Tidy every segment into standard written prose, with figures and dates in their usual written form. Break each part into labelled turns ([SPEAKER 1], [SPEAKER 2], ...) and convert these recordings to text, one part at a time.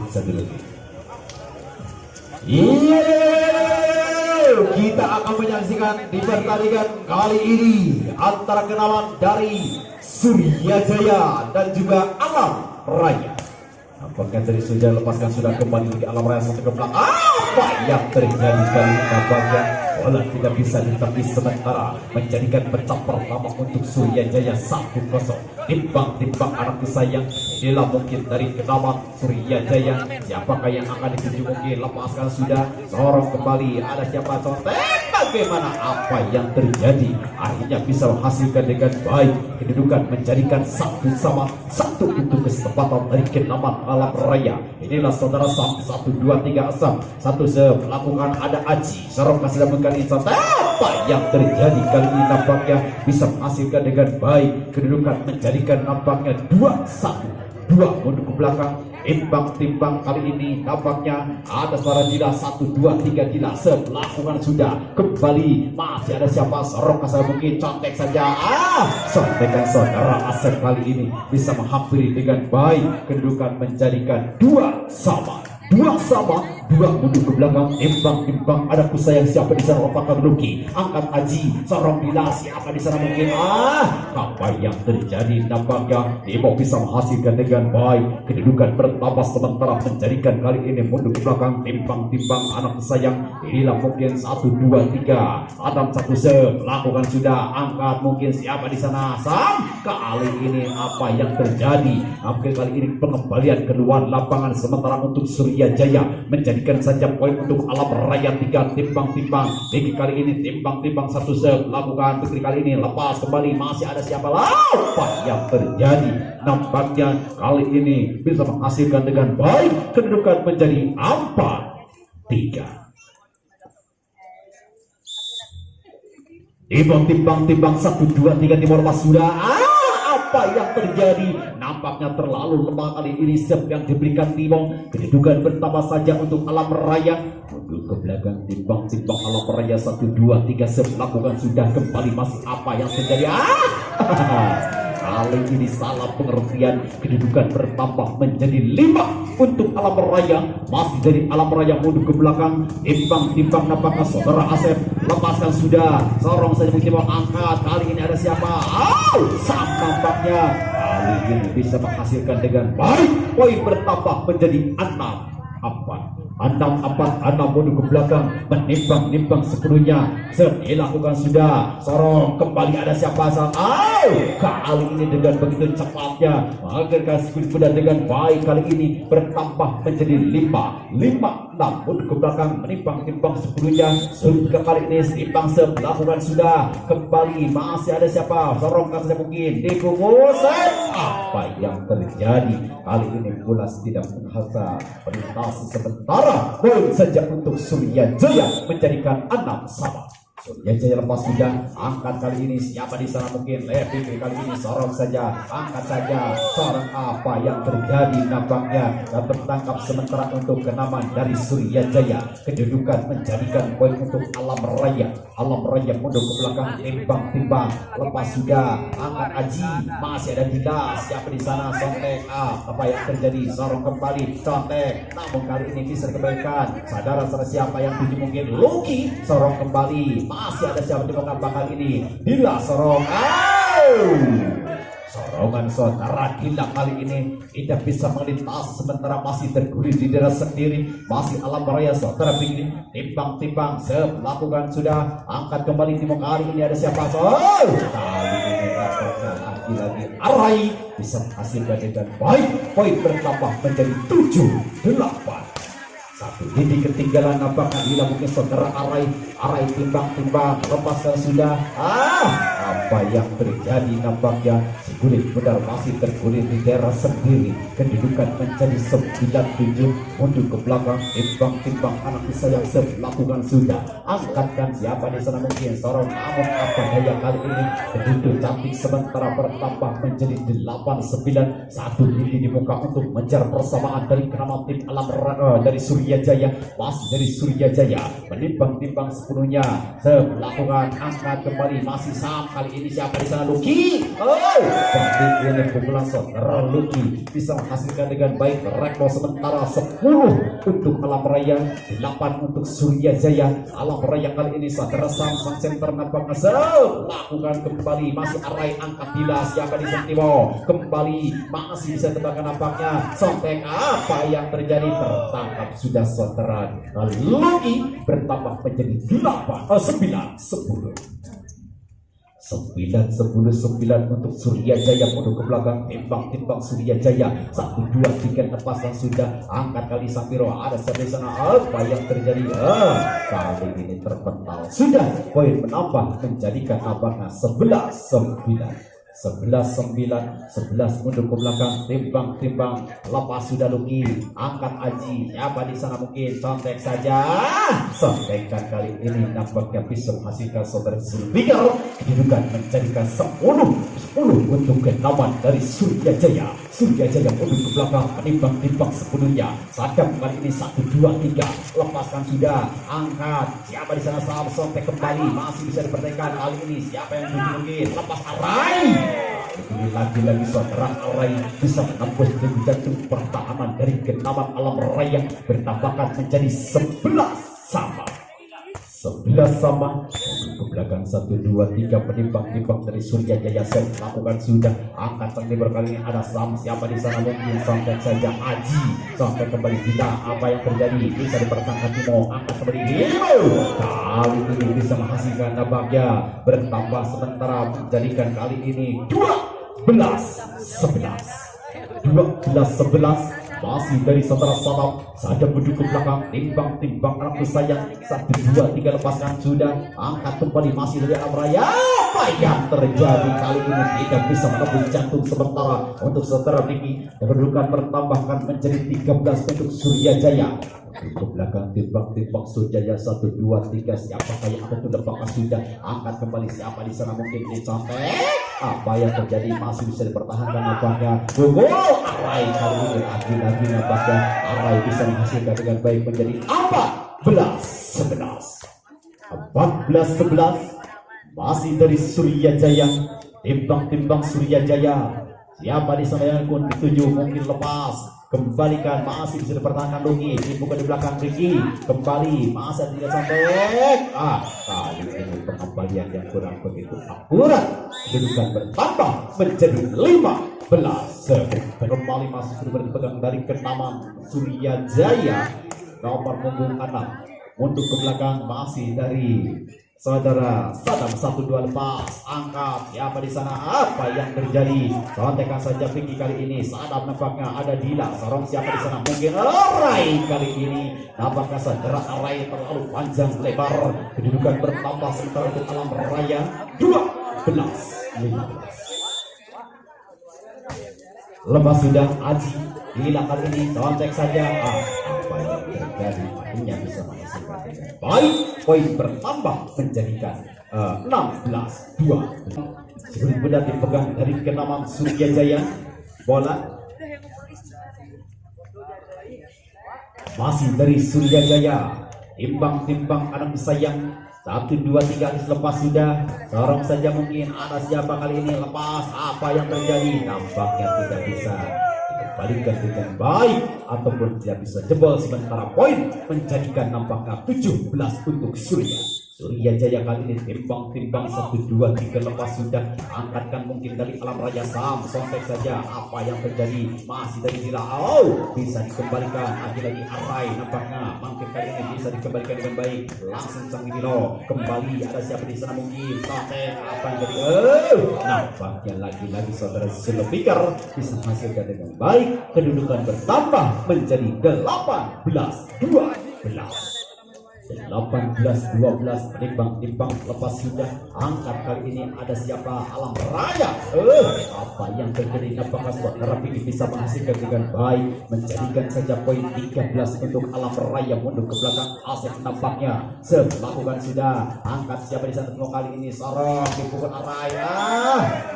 [SPEAKER 1] satu lagi. Iya, kita akan menyaksikan di pertandingan kali ini antara kenalan dari Suryajaya dan juga Alam Raya. Apakah dari sudah lepaskan sudah kembali di Alam Raya satu ke belakang? Apa yang terjadi kali ini? Apakah bola tidak bisa ditepis sementara menjadikan pecah pertama untuk Suryajaya 1-0. Timbang anakku sayang, inilah mungkin dari kenalan Suryajaya. Siapakah yang akan dituju? Mungkin lepaskan sudah, sorong kembali, ada siapa contek? Bagaimana apa yang terjadi? Akhirnya bisa menghasilkan dengan baik kedudukan, menjadikan 1-1 untuk kesempatan dari kenalan Alam Raya. Inilah saudara Sam 1-2-3 Asam 1 melakukan ada Aji sorong kasih kali contek. Apa yang terjadi kali ini? Nampaknya bisa menghasilkan dengan baik kedudukan, menjadikan nampaknya 2-1 mundur ke belakang. Timbang kali ini nampaknya ada suara Dila 1-2-3 Dila melakukan sudah kembali, masih ada siapa sorong kasar mungkin contek saja sontekan saudara Asep kali ini bisa menghampiri dengan baik kedudukan, menjadikan 2 mundur ke belakang. Timbang ada kusayang siapa di sana? Apakah Luki angkat Aji sorong Dila siapa di sana mungkin apa yang terjadi? Nampaknya Timo bisa menghasilkan dengan baik kedudukan bertambah sementara menjadikan kali ini mundur ke belakang. Timbang anak kusayang inilah mungkin 1-2-3 Adam 1 melakukan sudah angkat mungkin siapa di sana Sam. Kali ini apa yang terjadi? Mungkin kali ini pengembalian keluar lapangan sementara untuk Suryajaya menjadikan saja poin untuk Alam Raya 3. Timbang Begi kali ini timbang 1 melakukan Begi kali ini lepas kembali, masih ada siapa apa yang terjadi? Nampaknya kali ini bisa menghasilkan dengan baik kedudukan menjadi 4-3. Timbang 1-2-3 Timor Mas sudah apa yang terjadi? Nampaknya terlalu lemah kali ini set yang diberikan Timo. Kedudukan bertambah saja untuk Alam Raya mundur ke belakang. Timbang Alam Raya 1-2-3 melakukan sudah kembali, masih apa yang terjadi? Kali ini salah pengertian, kedudukan bertambah menjadi 5 untuk Alam Raya. Masih dari Alam Raya mundur ke belakang. Timbang nampaknya saudara Asep lepaskan sudah, sorong saja mungkin mau angkat. Kali ini ada siapa? Sam nampaknya kali ini bisa menghasilkan dengan baik, poin bertambah menjadi 6-4 mundur ke belakang. Menimbang sepenuhnya dilakukan sudah, sorong kembali ada siapa? Kali ini dengan begitu cepatnya mengakhirkan kuda dengan baik. Kali ini bertambah menjadi 5-6 mundur ke belakang. Menimbang sepenuhnya sudah kali ini timbang melakukan sudah kembali, masih ada siapa? Sorong kasih mungkin dikukusan. Apa yang terjadi? Kali ini bola tidak berhasil melintasi sementara poin saja untuk Suryajaya menjadikan 6-sama. Suryajaya lepas sudah, angkat kali ini siapa di sana mungkin lebih kali ini sorong saja, angkat saja sorong. Apa yang terjadi? Nampaknya dan tertangkap sementara untuk kenaman dari Suryajaya. Kedudukan menjadikan poin untuk Alam Raya. Alam Raya mundur ke belakang. Timbang lepas sudah, angkat Aji, masih ada Dila siapa di sana? Sontek. Apa yang terjadi? Sorong kembali contek, namun kali ini bisa dikembalikan. Saudara siapa yang tuju mungkin Luki sorong kembali, masih ada siapa di bakal ini? Dila sorong. Sorongan saudara Dila kali ini tidak bisa melintas sementara masih tergulir di daerah sendiri. Masih Alam Raya saudara begini. Timbang melakukan sudah, angkat kembali Timo. Kali ini ada siapa? Kali ini lagi Arai bisa menghasilkan dengan baik, poin bertambah menjadi 7-8. Satu ini ketinggalan. Apakah dilakukan saudara Arai timbang lepaskan sudah. Apa yang terjadi? Nampaknya segulit benar masih tergulir di daerah sendiri. Kedudukan menjadi 9-7 mundur ke belakang. Timbang anak sayang melakukan sudah, angkatkan siapa di sana mungkin sorong, namun apa daya kali ini kedudukan cantik sementara bertambah menjadi 8-9. Satu ini dibuka untuk mengejar persamaan dari kenama tim Alam dari Suryajaya. Masih dari Suryajaya menimbang sepenuhnya melakukan angkat kembali, masih Sam. Kali ini siapa di sana? Luki. Tapi ini populasi terlalu bisa menghasilkan dengan baik. Rekor sementara 10 untuk Alam Raya, 8 untuk Surya Jaya. Alam Raya kali ini saudara sang center nampak ngesel lakukan kembali, masih arai angkat bila siapa di Sentimo kembali masih bisa tebakan nampaknya sontek apa yang terjadi, tertangkap sudah saudara. Lagi bertambah menjadi 9 untuk Surya Jaya, mundur ke belakang, timbang Surya Jaya, 1, 2, 3 lepasan sudah, angkat kali Sapiro, ada siapa di sana, apa yang terjadi? Kali ini terpental sudah, poin menambah menjadikan nampaknya 11 mundur ke belakang, timbang lepas sudah Luki, angkat Aji, siapa di sana mungkin contek saja, sontekan kali ini nampaknya bisa menghasilkan saudara Zulfikar, kedudukan menjadikan 10 untuk kenaman dari Surya Jaya mundur ke belakang, menimbang sepenuhnya, sadam kali ini 1, 2, 3 lepaskan sudah, angkat, siapa di sana sahabat sontek kembali, masih bisa dipertahankan kali ini, siapa yang mungkin lepas arai. Ini lagi-lagi saudara Arai bisa menembus debu jantung pertahanan dari kenaman Alam Raya, bertambahkan menjadi 11 sama ke belakang, 1, 2, 3 penimbang dari Surya Jaya Sen lakukan sudah, angkat sang berkali ini ada Sam, siapa di sana mungkin sampai saja Aji, sampai kembali tidak apa yang terjadi, bisa dipertahankan Timo, angkat kembali Himo, kali ini bisa menghasilkan nampaknya bertambah sementara menjadikan kali ini 12-11 masih dari saudara Sadam saja duduk ke belakang, timbang anak sayang, 1, 2, 3 lepaskan sudah, angkat kembali masih dari Alam Raya, apa yang terjadi kali ini tidak bisa menembus jantung sementara untuk saudara Niki, kedudukan bertambahkan menjadi 13 untuk Surya Jaya. Ke belakang timbang Surya 1, 2, 3 siapa yang akan terdapatkan sudah, angkat kembali siapa di sana mungkin dicontek, apa yang terjadi masih bisa dipertahankan nampaknya Arai kali ini lagi nampaknya Arai bisa menghasilkan dengan baik menjadi 14-11 masih dari Surya Jaya, timbang Surya Jaya, siapa di sana yang pun dituju mungkin lepas, kembalikan masih bisa dipertahankan Lungi, dibuka di belakang Ricky, kembali masih tidak sampai, kali ini pengembalian yang kurang begitu akurat, kedudukan bertambah menjadi 15. Kembali masih sudah dipegang dari kenaman Surya Jaya, nomor punggung 6, untuk ke belakang masih dari saudara Sadam, 1, 2 lepas, angkat, siapa di sana, apa yang terjadi, contekan saja Vicky kali ini, Sadam nampaknya ada Dila, sorong siapa di sana mungkin Arai kali ini, nampaknya saudara Arai terlalu panjang lebar, kedudukan bertambah sementara untuk Alam Raya 12-15. Lepas sudah Aji, Dila kali ini contek saja, apa yang terjadi, akhirnya bisa menghasilkan dengan baik, poin bertambah menjadikan 16-2. Sebelum benar dipegang dari kenaman Surya Jaya, bola masih dari Surya Jaya, timbang anak sayang, 1, 2, 3 lepas sudah, sorong saja mungkin ada siapa kali ini lepas, apa yang terjadi, nampaknya tidak bisa dikembalikan dengan baik ataupun tidak bisa jebol, sementara poin menjadikan nampaknya 17 untuk Surya Jaya kali ini, timbang 1, 2, 3 lepas sudah, angkatkan mungkin dari Alam Raya Sam, sontek saja, apa yang terjadi masih dari Dila, bisa dikembalikan lagi Arai, nampaknya mungkin kali ini bisa dikembalikan dengan baik, langsung sang Dilo kembali, ada siapa di sana mungkin sontek, apa yang terjadi, nampaknya lagi saudara Zulfikar bisa menghasilkan dengan baik, kedudukan bertambah menjadi 18-12. 18-12 timbang lepas sudah, angkat kali ini ada siapa, Alam Raya, apa yang terjadi, apakah saudara Vicky bisa menghasilkan dengan baik, menjadikan saja poin 13 untuk Alam Raya, mundur ke belakang Asep nampaknya melakukan sudah, angkat siapa di sana kali ini, sorong dipukul Arai,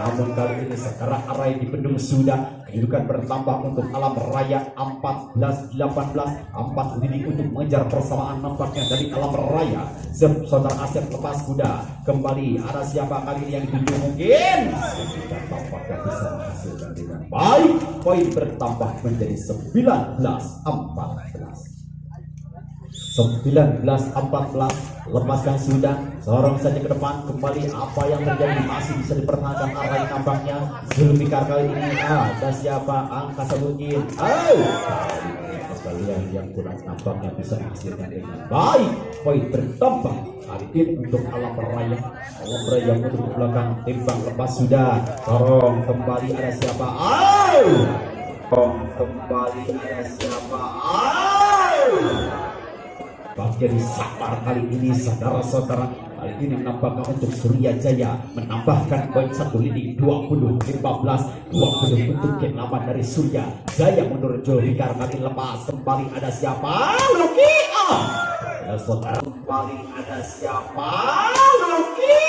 [SPEAKER 1] namun kali ini sekarang Arai dibendung sudah, kedudukan bertambah untuk Alam Raya 14-18, 4 lini untuk mengejar persamaan nampaknya dari menjadi alam raya. Saudara Asep lepas kuda kembali. Ada siapa kali ini yang dituju? Mungkin kita tampaknya bisa menghasilkan dengan baik. Poin bertambah menjadi 19-14. 19-14. Lepaskan sudah, sorong saja ke depan. Kembali apa yang terjadi masih bisa dipertahankan arah tampaknya. Zulfikar kali ini ada siapa? Angkasa mungkin. Kalian yang kurang tampaknya bisa menghasilkan dengan baik. Poin bertambah kali ini untuk alam raya. Alam raya untuk ke belakang, timbang lepas sudah. Sorong kembali ada siapa? Kembali ada siapa? Bagian sabar kali ini saudara-saudara. Kali ini menampakkan untuk Surya Jaya menambahkan poin 1 leading 20-15. 20 untuk kenaman dari Surya Jaya menurut Zulfikar. Kali lepas kembali ada siapa? Luki. Ya saudara, kembali ada siapa? Luki.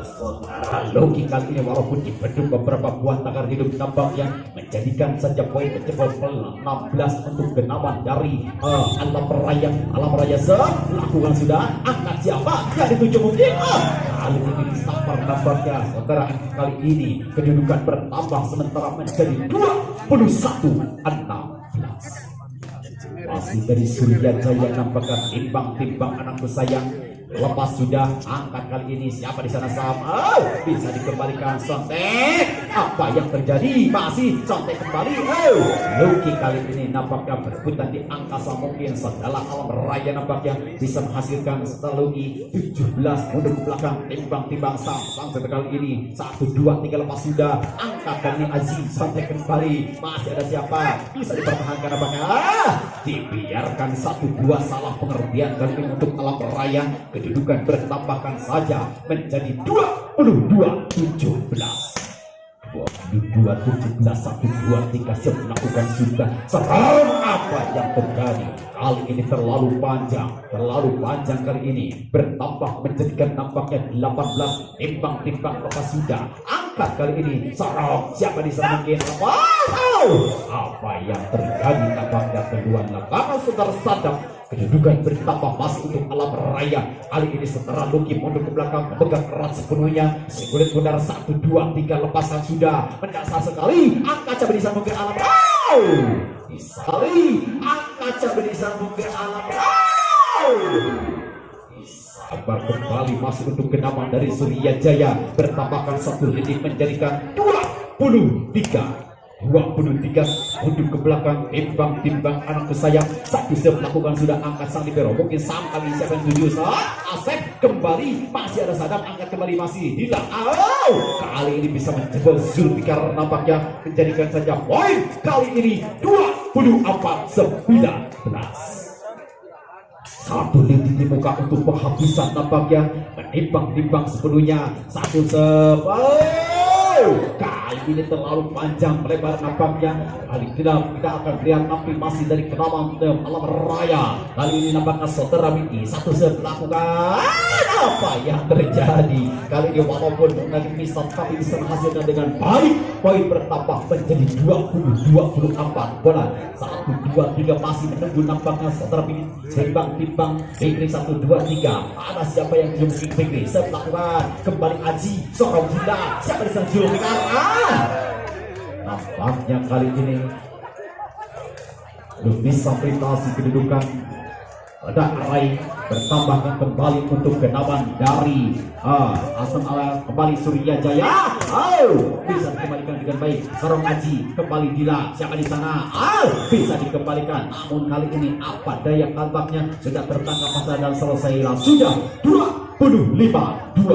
[SPEAKER 1] Saudara Loki kali ini walaupun dibedung beberapa buah tagar hidup nampaknya menjadikan saja poin menjebol 16 untuk genaman dari alam raya. Alam raya melakukan sudah angkat siapa yang dituju mungkin kali ini disampar nampaknya saudara. Kali ini kedudukan bertambah sementara menjadi 21-16. Masih dari Surya Jaya nampaknya timbang-timbang anakku sayang. Lepas sudah angkat kali ini siapa di sana Sam? Bisa dikembalikan Sontek. Apa yang terjadi? Masih Sontek kembali. Luki kali ini nampaknya berebutan di angkasa mungkin setelah alam raya nampaknya bisa menghasilkan setelah Luki 17 mundur ke belakang timbang-timbang Sam kali ini 1, 2, 3 lepas sudah angkat kali ini Aziz Sontek kembali. Masih ada siapa? Bisa dipertahankan nampaknya. Dibiarkan 1, 2 salah pengertian kali ini untuk alam raya. Kedudukan bertambahkan saja menjadi 22-17. 22-17. 1, 2, 3 siap melakukan sudah. Sekarang apa yang terjadi? Kali ini terlalu panjang kali ini bertambah menjadikan nampaknya 18. Timbang-timbang lepas sudah angkat kali ini sorong siapa di sana mungkin apa yang terjadi? Nampaknya kedua lapangan saudara sadap. Kedudukan bertambah masih untuk alam raya. Kali ini setelah Luki mundur ke belakang memegang erat sepenuhnya. Sekulit benar 1, 2, 3 lepaskan sudah. Mendasar sekali. Angka cabai disambung ke alam. Sekali. Angka cabai disambung ke alam. Sabar kembali masuk untuk genaman dari Surya Jaya. Bertambahkan 1 leading menjadikan 23 untuk ke belakang timbang-timbang anak kesayang. Satu siap melakukan sudah angkat sang libero mungkin Sam kali siapa yang tujuh Asep kembali masih ada Sadam angkat kembali masih hilang. Kali ini bisa menjebol Zulfikar nampaknya menjadikan saja poin kali ini 24-19. Satu lini di muka untuk penghabisan nampaknya menimbang-timbang sepenuhnya. Satu kali ini terlalu panjang melebar nampaknya. Kali kita akan lihat tapi masih dari kenaman alam raya. Kali ini nampaknya saudara Miki satu set melakukan apa yang terjadi. Kali ini walaupun nanti bisa tapi bisa menghasilkan dengan baik. Poin bertambah menjadi 20-24. Bola 1, 2, 3 masih menunggu nampaknya saudara Miki timbang-timbang Fikri 1, 2, 3. Ada siapa yang mungkin Fikri set melakukan kembali Aji sorong gila siapa di sana nampaknya kali ini belum bisa melintasi kedudukan pada Arai. Bertambahkan kembali untuk kenaman dari Asam Ala kembali Surya Jaya. Bisa dikembalikan dengan baik. Sarong Aji kembali Dila siapa di sana? Bisa dikembalikan. Namun kali ini apa daya tampaknya sudah tertangkap masa dan selesai sudah 25-2.